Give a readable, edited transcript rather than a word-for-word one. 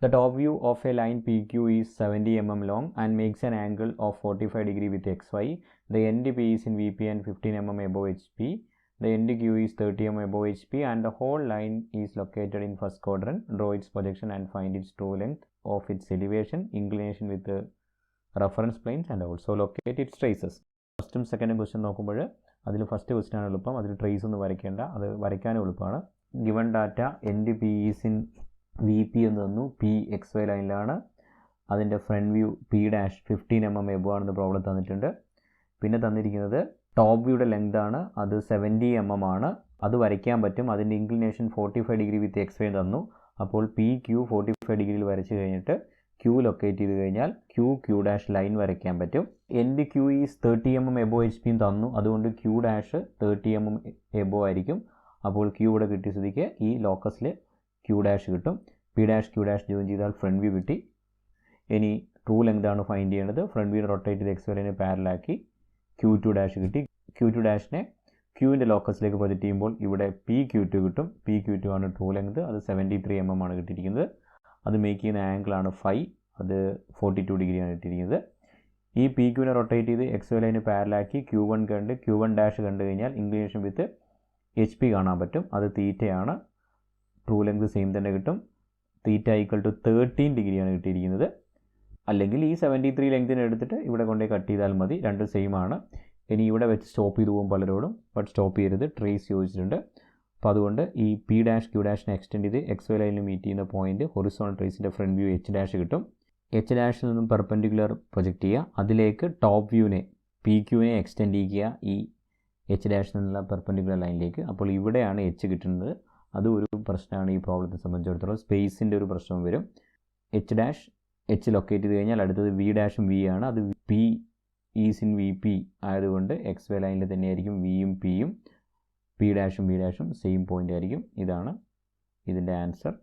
The top view of a line PQ is 70 mm long and makes an angle of 45 degree with XY. The end P is in VP and 15 mm above HP. The end Q is 30 mm above HP and the whole line is located in first quadrant. Draw its projection and find its true length of its elevation, inclination with the reference planes and also locate its traces. ഫസ്റ്റും സെക്കൻഡും question നോക്കുമ്പോൾ അതിൽ first question ആണ് എളുപ്പം. അതിൽ trace ഒന്നും വരയ്ക്കേണ്ട, അത് വരയ്ക്കാനും എളുപ്പമാണ്. Given data and P is in V P എന്ന് തന്നു. പി എക്സ് വൈ ലൈനിലാണ്. അതിൻ്റെ front view P dash 15 mm above ആണെന്ന് പ്രോബ്ലം തന്നിട്ടുണ്ട്. പിന്നെ തന്നിരിക്കുന്നത് ടോപ്പ് വ്യൂയുടെ ലെങ്ത് ആണ്, അത് 70 mm ആണ്. അത് വരയ്ക്കാൻ പറ്റും. അതിൻ്റെ inclination 45 degree with X Y തന്നു. അപ്പോൾ പി ക്യൂ 45 ഡിഗ്രിയിൽ വരച്ച് കഴിഞ്ഞിട്ട് ക്യൂ ലൊക്കേറ്റ് ചെയ്ത് കഴിഞ്ഞാൽ ക്യൂ ഡാഷ് ലൈൻ വരയ്ക്കാൻ പറ്റും. And Q is 30 mm above H പിയും തന്നു. അതുകൊണ്ട് ക്യൂ ഡാഷ് 30 mm എബോ ആയിരിക്കും. അപ്പോൾ ക്യൂ ഇവിടെ കിട്ടിയ സ്ഥിതിക്ക് ഈ ലോക്കസിൽ ക്യൂ ഡാഷ് കിട്ടും. P dash Q dash join ചെയ്താൽ ഫ്രണ്ട് വ്യൂ കിട്ടി. ഇനി ട്രൂ ലെങ്ത് ആണ് ഫൈൻഡ് ചെയ്യേണ്ടത്. ഫ്രണ്ട് വ്യൂ റൊട്ടേറ്റ് ചെയ്ത് എക്സ് വൈനെ പാരലാക്കി ക്യൂ ടു ഡാഷ് കിട്ടി. ക്യൂ ടു ഡാഷിനെ ക്യൂവിൻ്റെ ലോക്കസിലേക്ക് പ്രൊജക്റ്റ് ചെയ്യുമ്പോൾ ഇവിടെ പി ക്യൂ ടു കിട്ടും. പി ക്യൂ ടു ആണ് ട്രൂ ലെങ്ത്. അത് 73 mm ആണ് കിട്ടിയിരിക്കുന്നത്. അത് മേക്ക് ചെയ്യുന്ന ആംഗിളാണ് ഫൈ. അത് 42 ഡിഗ്രിയാണ് കിട്ടിയിരിക്കുന്നത്. ഈ പി ക്യൂവിനെ റൊട്ടേറ്റ് ചെയ്ത് എക്സ് വൈ ലൈന് പാരലാക്കി ക്യൂ വൺ കണ്ട് ക്യൂ വൺ ഡാഷ് കണ്ടു കഴിഞ്ഞാൽ ഇൻക്ലിനേഷൻ വിത്ത് എച്ച് പി കാണാൻ പറ്റും. അത് തീറ്റയാണ്. ട്രൂ ലെങ്ത് സെയിം തന്നെ കിട്ടും. തീറ്റ ഈക്വൽ ടു 13 ഡിഗ്രിയാണ് കിട്ടിയിരിക്കുന്നത്. അല്ലെങ്കിൽ ഈ 73 ലെങ്തിനെ എടുത്തിട്ട് ഇവിടെ കൊണ്ടുപോയി കട്ട് ചെയ്താൽ മതി. രണ്ടും സെയിം ആണ്. ഇനി ഇവിടെ വെച്ച് സ്റ്റോപ്പ് ചെയ്ത് പോകും പലരോടും. ബട്ട് സ്റ്റോപ്പ് ചെയ്യരുത്, ട്രേസ് ചോദിച്ചിട്ടുണ്ട്. അപ്പോൾ അതുകൊണ്ട് ഈ പി ഡാഷ് ക്യൂ ഡാഷിനെ എക്സ്റ്റെൻഡ് ചെയ്ത് എക്സ് വൈ ലൈനിൽ മീറ്റ് ചെയ്യുന്ന പോയിന്റ് ഹൊറിസോണൽ ട്രേസിൻ്റെ ഫ്രണ്ട് വ്യൂ എച്ച് ഡാഷ് കിട്ടും. എച്ച് ഡാഷിൽ നിന്നും പെർപെൻഡിക്കുലർ പ്രൊജക്റ്റ് ചെയ്യുക. അതിലേക്ക് ടോപ്പ് വ്യൂവിനെ പി ക്യൂവിനെ എക്സ്റ്റെൻഡ് ചെയ്യുക ഈ എച്ച് ഡാഷിൽ നിന്നുള്ള പെർപെൻഡിക്കുലർ ലൈനിലേക്ക്. അപ്പോൾ ഇവിടെയാണ് എച്ച് കിട്ടുന്നത്. അതും ഒരു പ്രശ്നമാണ് ഈ പ്രോബ്ലത്തെ സംബന്ധിച്ചിടത്തോളം. സ്പേസിൻ്റെ ഒരു പ്രശ്നം വരും. എച്ച് ഡാഷ് എച്ച് ലൊക്കേറ്റ് ചെയ്ത് കഴിഞ്ഞാൽ അടുത്തത് വി ഡാഷും വി ആണ്. അത് P is in V P ആയതുകൊണ്ട് എക്സ് വൈ ലൈനിൽ തന്നെയായിരിക്കും വിയും പിയും. പി ഡാഷും ബി ഡാഷും സെയിം പോയിൻ്റ് ആയിരിക്കും. ഇതാണ് ഇതിൻ്റെ ആൻസർ.